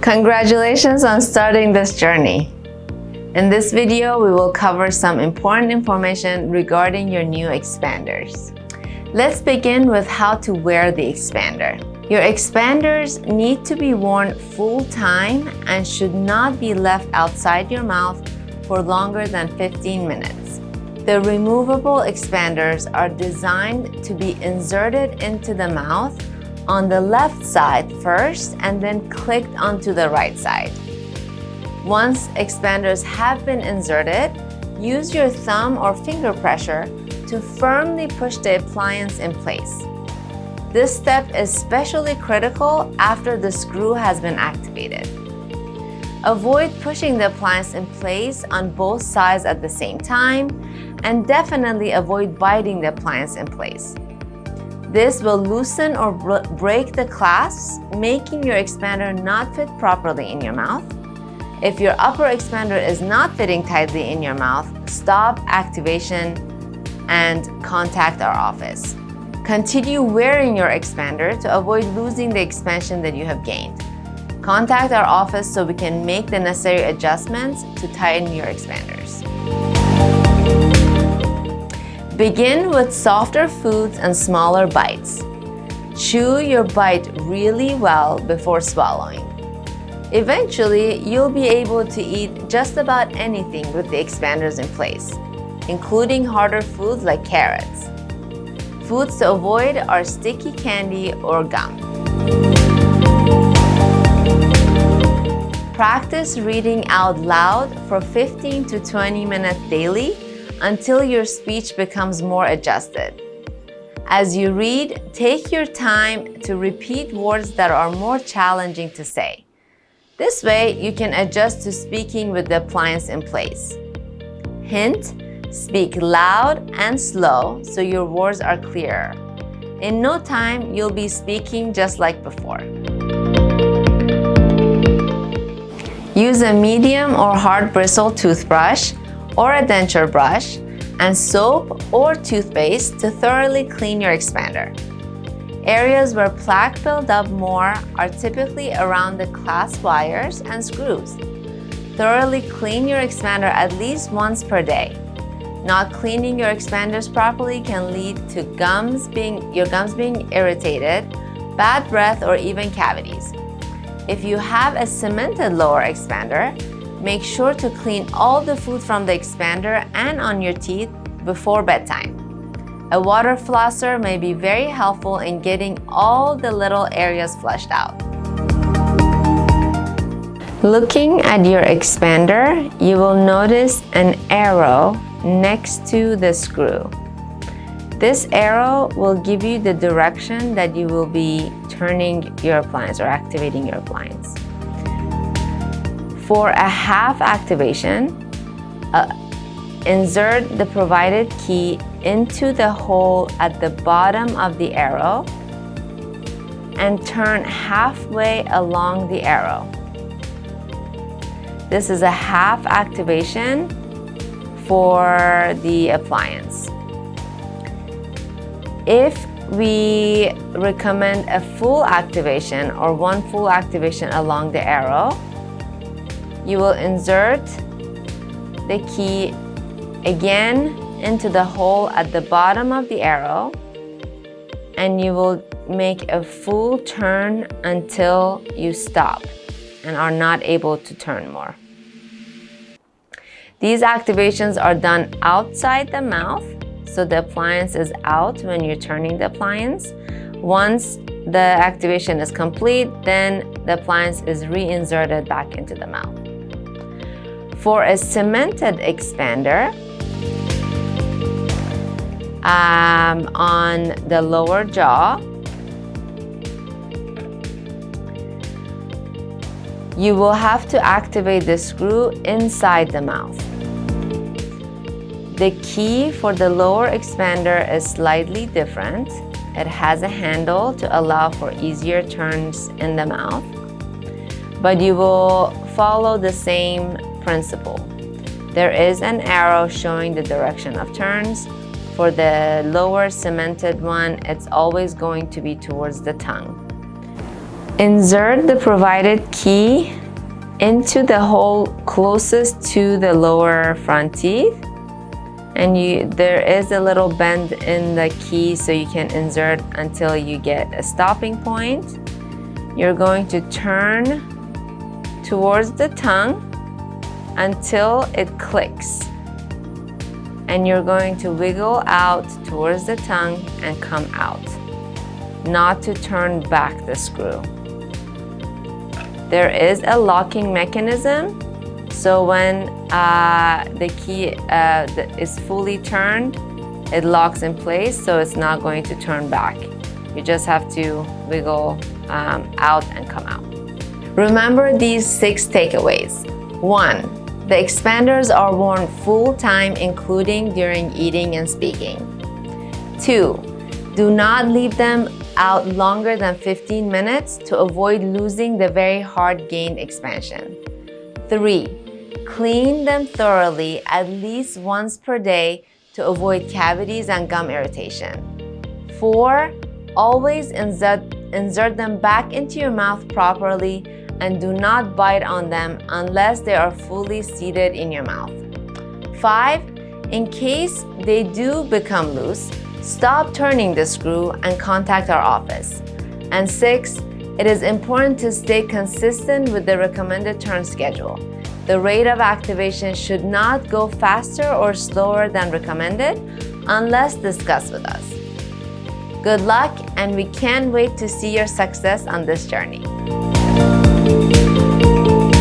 Congratulations on starting this journey. In this video, we will cover some important information regarding your new expanders. Let's begin with how to wear the expander. Your expanders need to be worn full time and should not be left outside your mouth for longer than 15 minutes. The removable expanders are designed to be inserted into the mouth on the left side first and then clicked onto the right side. Once expanders have been inserted, use your thumb or finger pressure to firmly push the appliance in place. This step is especially critical after the screw has been activated. Avoid pushing the appliance in place on both sides at the same time, and definitely avoid biting the appliance in place. This will loosen or break the clasps, making your expander not fit properly in your mouth. If your upper expander is not fitting tightly in your mouth, stop activation and contact our office. Continue wearing your expander to avoid losing the expansion that you have gained. Contact our office so we can make the necessary adjustments to tighten your expanders. Begin with softer foods and smaller bites. Chew your bite really well before swallowing. Eventually, you'll be able to eat just about anything with the expanders in place, including harder foods like carrots. Foods to avoid are sticky candy or gum. Practice reading out loud for 15 to 20 minutes daily until your speech becomes more adjusted. As you read, take your time to repeat words that are more challenging to say. This way, you can adjust to speaking with the appliance in place. Hint: speak loud and slow so your words are clearer. In no time, you'll be speaking just like before. Use a medium or hard bristle toothbrush or a denture brush and soap or toothpaste to thoroughly clean your expander. Areas where plaque build up more are typically around the clasp wires and screws. Thoroughly clean your expander at least once per day. Not cleaning your expanders properly can lead to your gums being irritated, bad breath, or even cavities. If you have a cemented lower expander, make sure to clean all the food from the expander and on your teeth before bedtime. A water flosser may be very helpful in getting all the little areas flushed out. Looking at your expander, you will notice an arrow next to the screw. This arrow will give you the direction that you will be turning your appliance or activating your appliance. For a half activation, insert the provided key into the hole at the bottom of the arrow and turn halfway along the arrow. This is a half activation for the appliance. If we recommend a full activation or one full activation along the arrow, you will insert the key again into the hole at the bottom of the arrow, and you will make a full turn until you stop and are not able to turn more. These activations are done outside the mouth, so the appliance is out when you're turning the appliance. Once the activation is complete, then the appliance is reinserted back into the mouth. For a cemented expander, on the lower jaw, you will have to activate the screw inside the mouth. The key for the lower expander is slightly different. It has a handle to allow for easier turns in the mouth, but you will follow the same principle. There is an arrow showing the direction of turns. For the lower cemented one, it's always going to be towards the tongue. Insert the provided key into the hole closest to the lower front teeth. And there is a little bend in the key, so you can insert until you get a stopping point. You're going to turn towards the tongue until it clicks. And you're going to wiggle out towards the tongue and come out, not to turn back the screw. There is a locking mechanism, so when the key is fully turned, it locks in place, so it's not going to turn back. You just have to wiggle out and come out. Remember these 6 takeaways. 1. The expanders are worn full time, including during eating and speaking. 2. Do not leave them out longer than 15 minutes to avoid losing the very hard gained expansion. 3. Clean them thoroughly at least once per day to avoid cavities and gum irritation. 4. Always insert them back into your mouth properly and do not bite on them unless they are fully seated in your mouth. 5. In case they do become loose, stop turning the screw and contact our office. And 6, it is important to stay consistent with the recommended turn schedule. The rate of activation should not go faster or slower than recommended unless discussed with us. Good luck, and we can't wait to see your success on this journey.